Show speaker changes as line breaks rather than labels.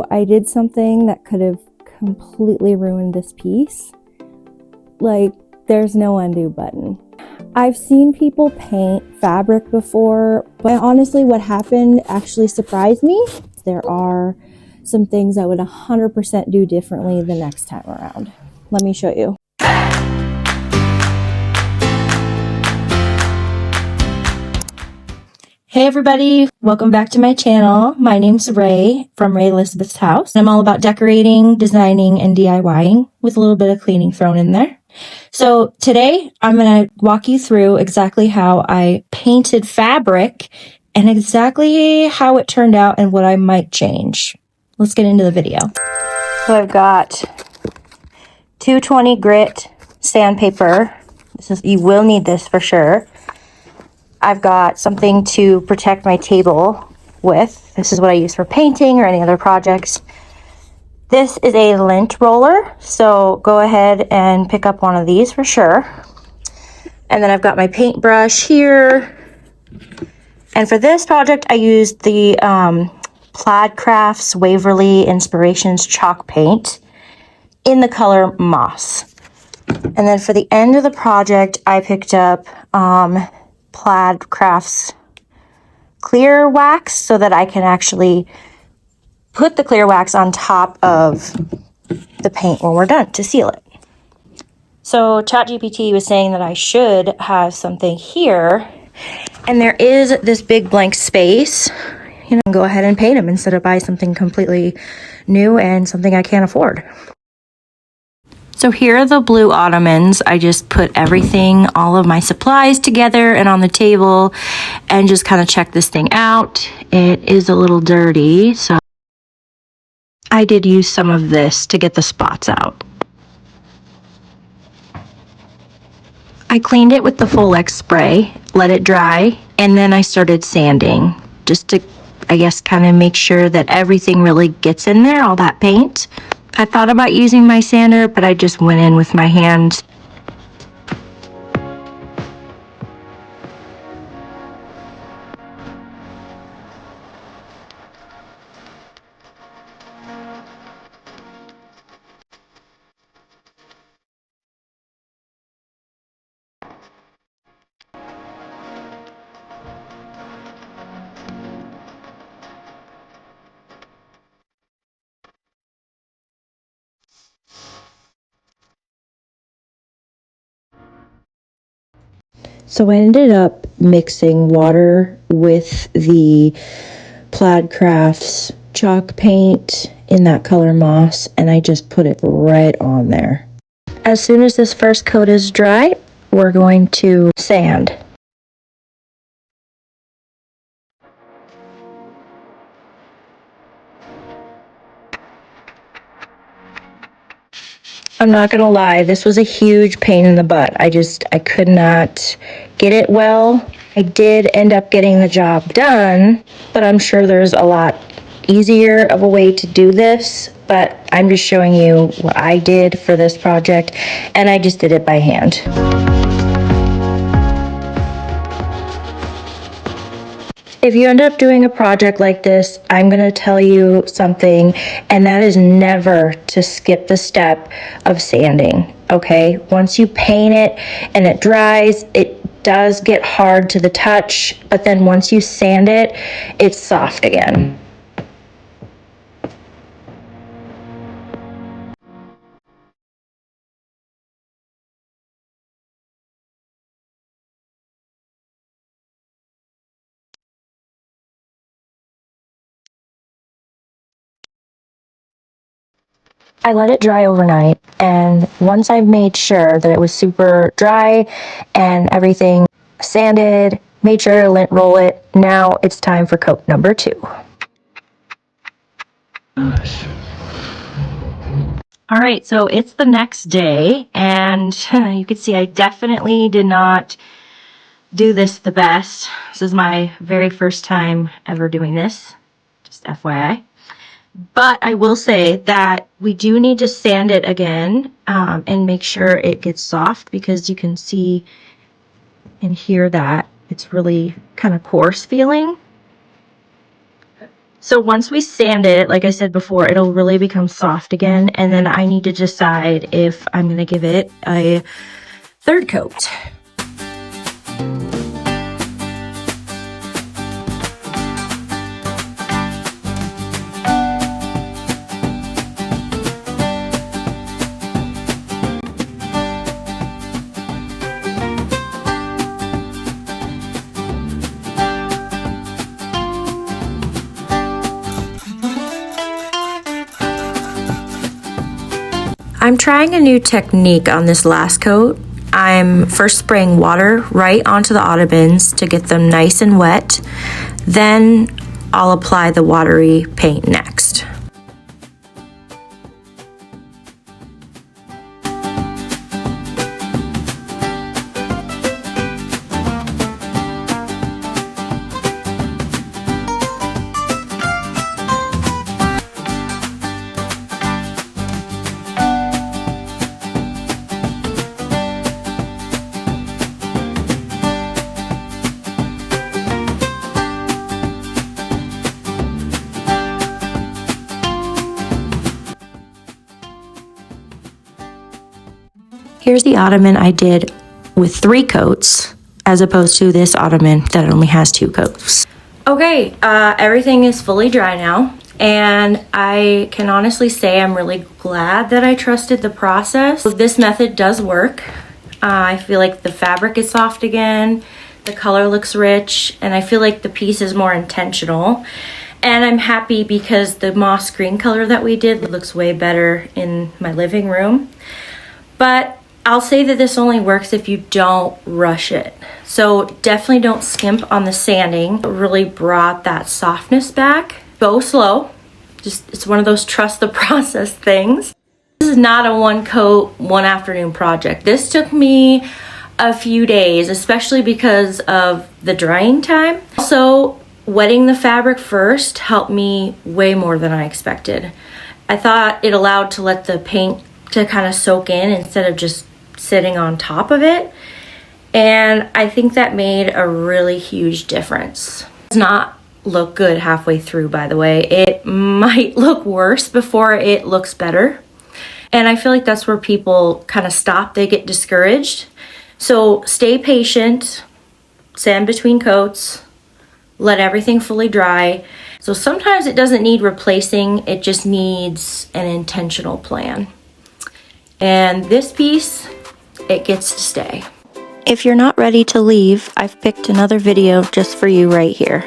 I did something that could have completely ruined this piece. Like, there's no undo button. I've seen people paint fabric before, but honestly what happened actually surprised me. There are some things I would 100% do differently the next time around. Let me show you. Hey everybody, welcome back to my channel. My name's Ray from Ray Elizabeth's house. I'm all about decorating, designing, and DIYing with a little bit of cleaning thrown in there. So today I'm going to walk you through exactly how I painted fabric and exactly how it turned out and what I might change. Let's get into the video. So I've got 220 grit sandpaper. You will need this for sure. I've got something to protect my table with. This is what I use for painting or any other projects. This is a lint roller, so go ahead and pick up one of these for sure. And then I've got my paintbrush here. And for this project, I used the Plaid Crafts Waverly Inspirations chalk paint in the color Moss. And then for the end of the project, I picked up Plaid Crafts clear wax so that I can actually put the clear wax on top of the paint when we're done to seal it. So ChatGPT was saying that I should have something here, and there is this big blank space. You know, go ahead and paint them instead of buy something completely new and something I can't afford. So here are the blue Ottomans. I just put everything, all of my supplies together and on the table and just kind of check this thing out. It is a little dirty, so I did use some of this to get the spots out. I cleaned it with the Full-X spray, let it dry, and then I started sanding just to, I guess, kind of make sure that everything really gets in there, all that paint. I thought about using my sander, but I just went in with my hands. So I ended up mixing water with the Plaid Crafts chalk paint in that color Moss, and I just put it right on there. As soon as this first coat is dry, we're going to sand. I'm not gonna lie, this was a huge pain in the butt. I could not get it well. I did end up getting the job done, but I'm sure there's a lot easier of a way to do this, but I'm just showing you what I did for this project, and I just did it by hand. If you end up doing a project like this, I'm going to tell you something, and that is never to skip the step of sanding, okay? Once you paint it and it dries, it does get hard to the touch, but then once you sand it, it's soft again. I let it dry overnight, and once I made sure that it was super dry and everything sanded, made sure to lint roll it, now it's time for coat number 2. All right, so it's the next day, and you can see I definitely did not do this the best. This is my very first time ever doing this, just FYI. But I will say that we do need to sand it again and make sure it gets soft, because you can see and hear that it's really kind of coarse feeling. So once we sand it, like I said before, it'll really become soft again, and then I need to decide if I'm going to give it a third coat. I'm trying a new technique on this last coat. I'm first spraying water right onto the Ottomans to get them nice and wet. Then I'll apply the watery paint next. Here's the Ottoman I did with 3 coats, as opposed to this Ottoman that only has 2 coats. Okay, everything is fully dry now, and I can honestly say I'm really glad that I trusted the process. This method does work. I feel like the fabric is soft again, the color looks rich, and I feel like the piece is more intentional. And I'm happy because the moss green color that we did looks way better in my living room. But I'll say that this only works if you don't rush it. So definitely don't skimp on the sanding. It really brought that softness back. Go slow. It's one of those trust the process things. This is not a one coat, one afternoon project. This took me a few days, especially because of the drying time. Also, wetting the fabric first helped me way more than I expected. I thought it allowed to let the paint to kind of soak in instead of just sitting on top of it, and I think that made a really huge difference. It does not look good halfway through, by the way. It might look worse before it looks better, and I feel like that's where people kind of stop. They get discouraged. So stay patient, sand between coats, let everything fully dry. So sometimes it doesn't need replacing, it just needs an intentional plan. And this piece, it gets to stay. If you're not ready to leave, I've picked another video just for you right here.